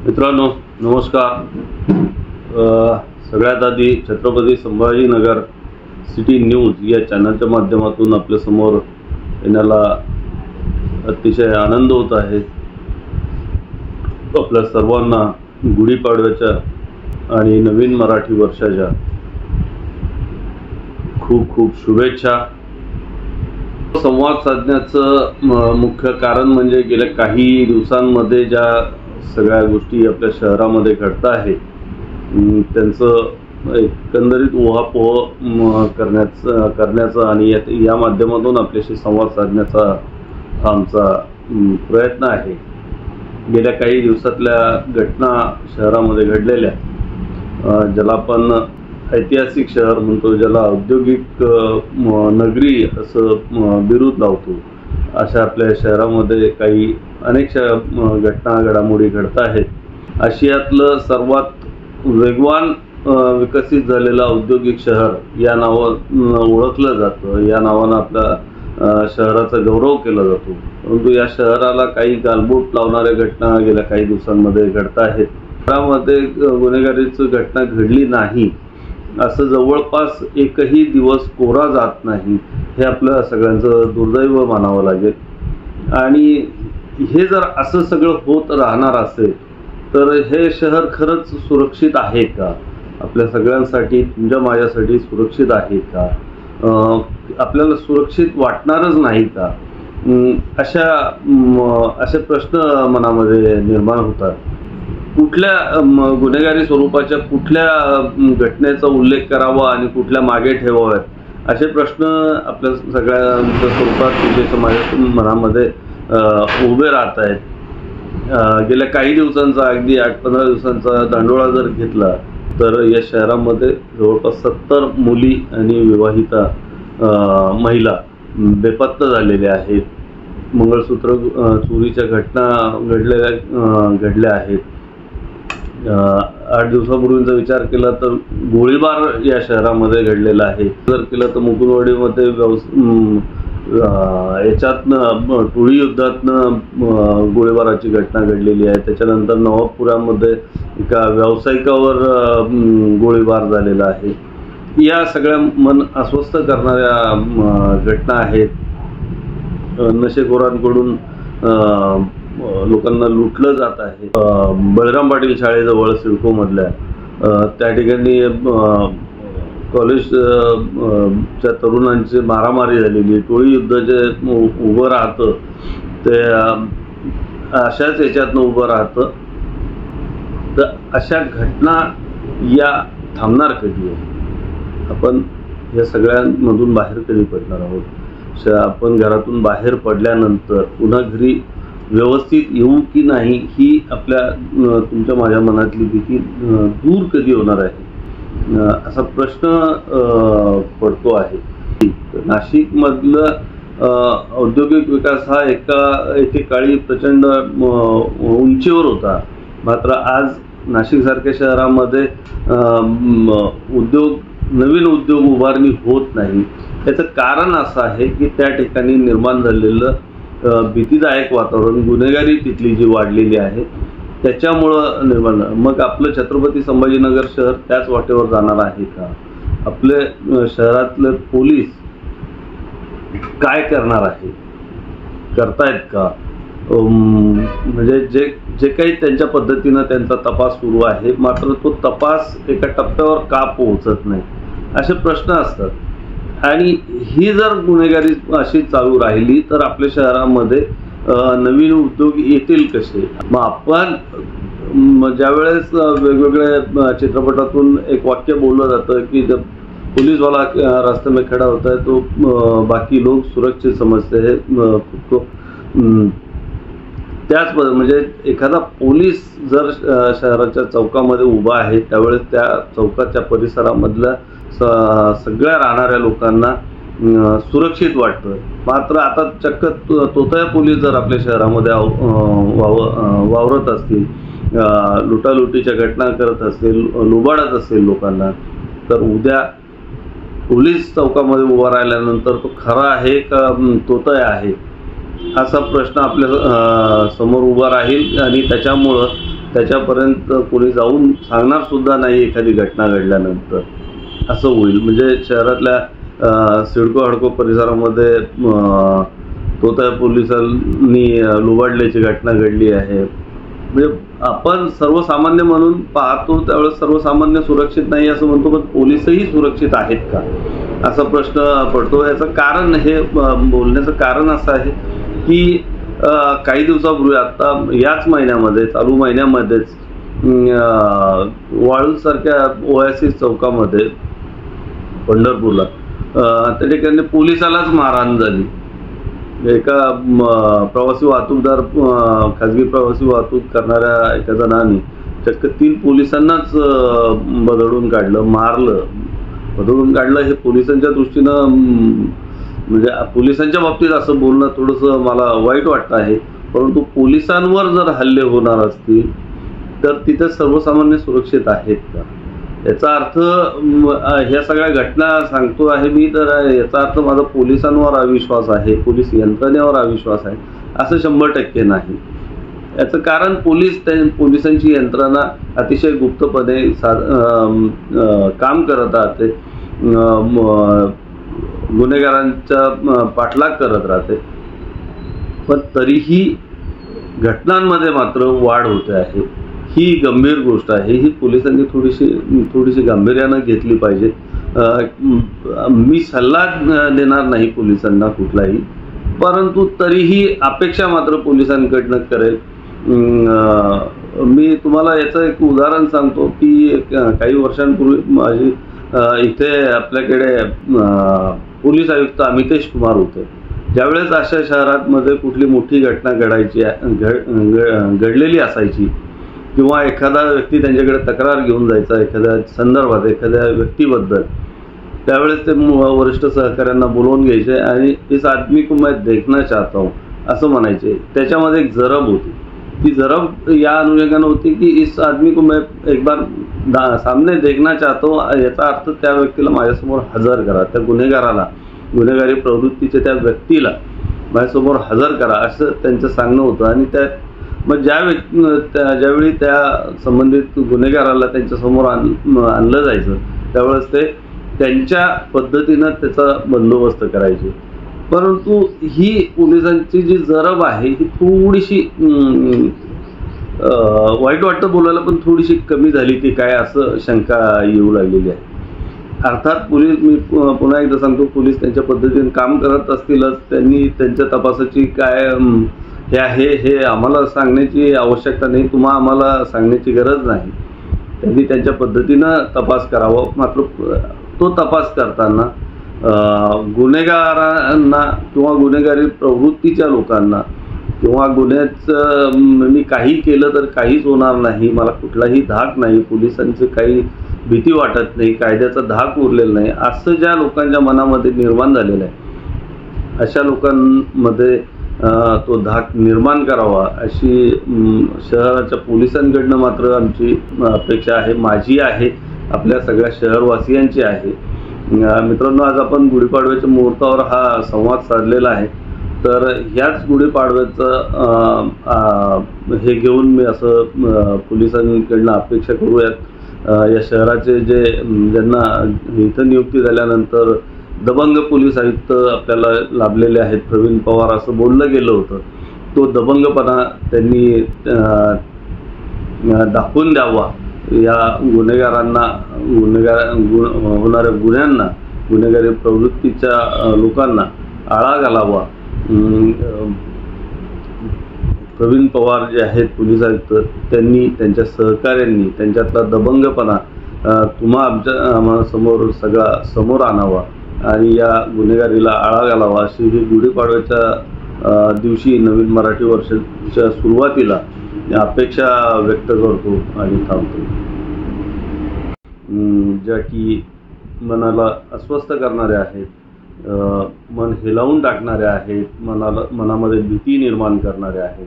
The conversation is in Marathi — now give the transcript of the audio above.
मित्रांनो नमस्कार। सगळ्यात आधी छत्रपती संभाजीनगर सिटी न्यूज या चॅनलच्या माध्यमातून आपल्या समोर येण्याला अतिशय आनंद होत आहे। आपल्या सर्वांना गुढीपाडव्याच्या आणि नवीन मराठी वर्षाच्या खूप खूप शुभेच्छा। संवाद साधण्याचं मुख्य कारण म्हणजे गेल्या काही दिवसांमध्ये ज्या सगळ्या गोष्टी आपल्या शहरामध्ये घडत आहेत त्यांचं एकंदरीत उहापोह करण्याचा आणि या माध्यमातून आपल्याशी संवाद साधण्याचा आमचा प्रयत्न आहे। गेल्या काही दिवसातल्या घटना शहरामध्ये घडलेल्या ज्याला आपण ऐतिहासिक शहर म्हणतो, ज्याला औद्योगिक नगरी असं बिरुद लावतो, अशा आपल्या शहरामध्ये काही अनेक घटना घडामोडी घडत आहेत। आशियातलं सर्वात वेगवान विकसित झालेलं औद्योगिक शहर या नावानं ओळखलं जातं, या नावानं आपल्या शहराचा गौरव केला जातो। परंतु या शहराला काही गालबोट लावणाऱ्या घटना गेल्या काही दिवसांमध्ये घडत आहेत। त्यामध्ये गुन्हेगारीची घटना घडली नाही असं जवळपास एकही दिवस कोरा जात नाही, हे आपल्या सगळ्यांचं दुर्दैव मानावं लागेल। आणि हे जर असं सगळं होत राहणार असेल तर हे शहर खरंच सुरक्षित आहे का? आपल्या सगळ्यांसाठी, तुमच्या माझ्यासाठी सुरक्षित आहे का? आपल्याला सुरक्षित वाटणारच नाही का? असे प्रश्न मनामध्ये निर्माण होतात। कुठल्या गुन्हेगारी स्वरूपाच्या कुठल्या घटनेचा उल्लेख करावा आणि कुठल्या मागे ठेवाव्यात असे प्रश्न आपल्या सगळ्यांच्या स्वरूपात तुमच्या माझ्या मनामध्ये उभे राहत आहेत। गेल्या काही दिवसांचा, अगदी 8-15 दिवसांचा दांडोळा जर घेतला तर या शहरामध्ये जवळपास 70 मुली आणि विवाहिता महिला बेपत्ता झालेल्या आहेत। मंगळसूत्र चोरीच्या घटना घडल्या आहेत। 8 दिवसापूर्वीचा विचार केला तर गोळीबार या शहरामध्ये घडलेला आहे। जर केलं तर मुकुंदवाडीमध्ये याच्यातनं टोळी युद्धातनं गोळीबाराची घटना घडलेली आहे। त्याच्यानंतर नवाबपुरामध्ये एका व्यावसायिकावर गोळीबार झालेला आहे। या सगळ्या मन अस्वस्थ करणाऱ्या घटना आहेत। नशेखोरांकडून लोकांना लुटलं जात आहे। बळराम पाटील शाळेजवळ सिडकोमधल्या त्या ठिकाणी कॉलेजच्या तरुणांची मारामारी झालेली, टोळी युद्ध जे उभं राहतं ते अशाच याच्यातनं उभं राहतं। तर अशा घटना या थांबणार कधी आहे? आपण या सगळ्यांमधून बाहेर कधी पडणार आहोत? आपण घरातून बाहेर पडल्यानंतर पुन्हा घरी व्यवस्थित येऊ की नाही ही आपल्या तुमच्या माझ्या मनातली भीती दूर कधी होणार आहे असा प्रश्न पडतो आहे। नाशिकमधलं औद्योगिक विकास हा एकेकाळी प्रचंड उंचीवर होता, मात्र आज नाशिकसारख्या शहरामध्ये नवीन उद्योग उभारणी होत नाही। याचं कारण असं आहे की त्या ठिकाणी निर्माण झालेलं भीतीदायक वातावरण, गुन्हेगारी तिथली जी वाढलेली आहे त्याच्यामुळं निर्माण। मग आपलं छत्रपती संभाजीनगर शहर त्याच वाटेवर जाणार आहे का? आपले शहरातले पोलीस काय करणार आहे? करतायत का? म्हणजे जे काही त्यांच्या पद्धतीनं त्यांचा तपास सुरू आहे, मात्र तो तपास एका टप्प्यावर का पोहोचत नाही असे प्रश्न असतात। आणि ही जर गुन्हेगारी अशी चालू राहिली तर आपल्या शहरामध्ये नवीन उद्योग येतील कसे? मग आपण ज्यावेळेस वेगवेगळ्या चित्रपटातून एक वाक्य बोललं जातं की जब पुलिसवाला रास्ते में खड़ा होता है तो बाकी लोग सुरक्षित समजते हैं खुद को। त्याच म्हणजे एखादा पोलीस जर शहराच्या चौकामध्ये उभा आहे त्यावेळेस त्या चौकाच्या परिसरामधल्या सगळ्या राहणाऱ्या लोकांना सुरक्षित वाटतं। मात्र आता चक्क तोतया पोलीस जर आपल्या शहरामध्ये वावरत असतील, लुटालुटीच्या घटना करत असतील, लुबाडत असेल लोकांना, तर उद्या पोलीस चौकामध्ये उभा राहिल्यानंतर तो खरा आहे का तोतया आहे असा प्रश्न आपल्या समोर उभा राहील। आणि त्याच्यामुळं त्याच्यापर्यंत कोणी जाऊन सांगणार सुद्धा नाही एखादी घटना घडल्यानंतर असं होईल. म्हणजे शहरातल्या सिडको हडको परिसरामध्ये तोतया पोलिसांनी लुबाडल्याची घटना घडली आहे. म्हणजे आपण सर्वसामान्य म्हणून पाहतो त्यावेळेस सर्वसामान्य सुरक्षित नाही असं म्हणतो, पण पोलिसही सुरक्षित आहेत का असा प्रश्न पडतो. याचं कारण हे बोलण्याचं कारण असं आहे की काही दिवसापूर्वी आता याच महिन्यामध्ये चालू महिन्यामध्येच वाळूसारख्या ओएसिस चौकामध्ये पंढरपूरला त्या ठिकाणी पोलिसालाच मारहाण झाली. एका प्रवासी वाहतूकदार खाजगी प्रवासी वाहतूक करणाऱ्या एका जणांनी चक्क 3 पोलिसांनाच बदडून काढलं, मारलं. बदडून काढलं हे पोलिसांच्या दृष्टीनं म्हणजे पोलिसांच्या बाबतीत असं बोलणं थोडंसं मला वाईट वाटतं आहे. परंतु पोलिसांवर जर हल्ले होणार असतील तर तिथे सर्वसामान्य सुरक्षित आहेत का याचा अर्थ ह्या सगळ्या घटना सांगतो आहे मी, तर याचा अर्थ माझा पोलिसांवर अविश्वास आहे, पोलीस यंत्रणेवर अविश्वास आहे असं 100% नाही. याचं कारण पोलिसांची यंत्रणा अतिशय गुप्तपणे काम करत राहते, गुन्हेगारांचा पाठलाग करत राहते. पण तरीही घटनांमध्ये मात्र वाढ होते आहे. ही गंभीर गोष्ट आहे. ही पोलिसांनी थोडीशी गांभीर्यानं घेतली पाहिजे. मी सल्ला देणार नाही पोलिसांना कुठलाही, परंतु तरीही अपेक्षा मात्र पोलिसांकडनं करेल. मी तुम्हाला याचं एक उदाहरण सांगतो की काही वर्षांपूर्वी माझी इथे आपल्याकडे पोलीस आयुक्त अमितेश कुमार होते. ज्यावेळेस अशा शहरांमध्ये कुठली मोठी घटना घडलेली असायची किंवा एखादा व्यक्ती त्यांच्याकडे तक्रार घेऊन जायचा एखाद्या संदर्भात एखाद्या व्यक्तीबद्दल, त्यावेळेस ते वरिष्ठ सहकाऱ्यांना बोलवून घ्यायचे आणि इस आदमी को मैं देखना चाहता हूँ असं म्हणायचे. त्याच्यामध्ये एक जरब होती. ती जरब या अनुषंगाने होती की इस आदमी को मैं एक बार सामने देखना चाहता हूँ याचा अर्थ त्या व्यक्तीला माझ्यासमोर हजर करा, त्या गुन्हेगाराला, गुन्हेगारी प्रवृत्तीच्या त्या व्यक्तीला माझ्यासमोर हजर करा असं त्यांचं सांगणं होतं. आणि मग ज्यावेळी त्या संबंधित गुन्हेगाराला त्यांच्यासमोर आणलं जायचं त्यावेळेस ते त्यांच्या पद्धतीनं त्याचा बंदोबस्त करायचे. परंतु ही पोलिसांची जी जरब आहे ही थोडीशी वाईट वाटतं बोलायला, पण थोडीशी कमी झाली की काय असं शंका येऊ लागलेली आहे. अर्थात पोलीस, मी पुन्हा एकदा सांगतो, पोलीस त्यांच्या पद्धतीने काम करत असतीलच. त्यांनी त्यांच्या तपासाची काय हे आहे हे आम्हाला सांगण्याची आवश्यकता नाही, तुम्हा आम्हाला सांगण्याची गरज नाही. त्यांनी त्यांच्या पद्धतीनं तपास करावा. मात्र तो तपास करताना गुन्हेगारांना किंवा गुन्हेगारी प्रवृत्तीच्या लोकांना किंवा गुन्ह्याचं मी काही केलं तर काहीच होणार नाही, मला कुठलाही धाक नाही, पोलिसांचं काही भीती वाटत नाही, कायद्याचा धाक उरलेला नाही, असं ज्या लोकांच्या मनामध्ये निर्माण झालेलं आहे अशा लोकांमध्ये तो धाक निर्माण करावा अशी शहराच्या पोलिसांकडनं मात्र आमची अपेक्षा आहे, माझी आहे, आपल्या सगळ्या शहरवासियांची आहे. मित्रांनो, आज आपण गुढीपाडव्याच्या मुहूर्तावर हा संवाद साधलेला आहे. तर ह्याच गुढीपाडव्याचं हे घेऊन मी असं पोलिसांकडनं अपेक्षा करूयात. या शहराचे ज्यांना इथं नियुक्ती झाल्यानंतर दबंग पोलीस आयुक्त आपल्याला लाभलेले आहेत, प्रवीण पवार असं बोललं गेलं होतं, तो दबंगपणा त्यांनी दाखवून द्यावा. या गुन्हेगारांना, होणाऱ्या गुन्ह्यांना, गुन्हेगारी प्रवृत्तीच्या लोकांना आळा घालावा. प्रवीण पवार जे आहेत पोलीस आयुक्त, त्यांनी त्यांच्या सहकाऱ्यांनी त्यांच्यातला दबंगपणा आम्हा समोर सगळा समोर आणावा आणि या गुन्हेगारीला आळा घालावा अशी ही गुढीपाडव्याच्या दिवशी नवीन मराठी वर्षाच्या सुरुवातीला अपेक्षा व्यक्त करतो आणि थांबतो. ज्या की मनाला अस्वस्थ करणाऱ्या आहेत, मन हेलावून टाकणाऱ्या आहेत, मनामध्ये भीती निर्माण करणाऱ्या आहेत,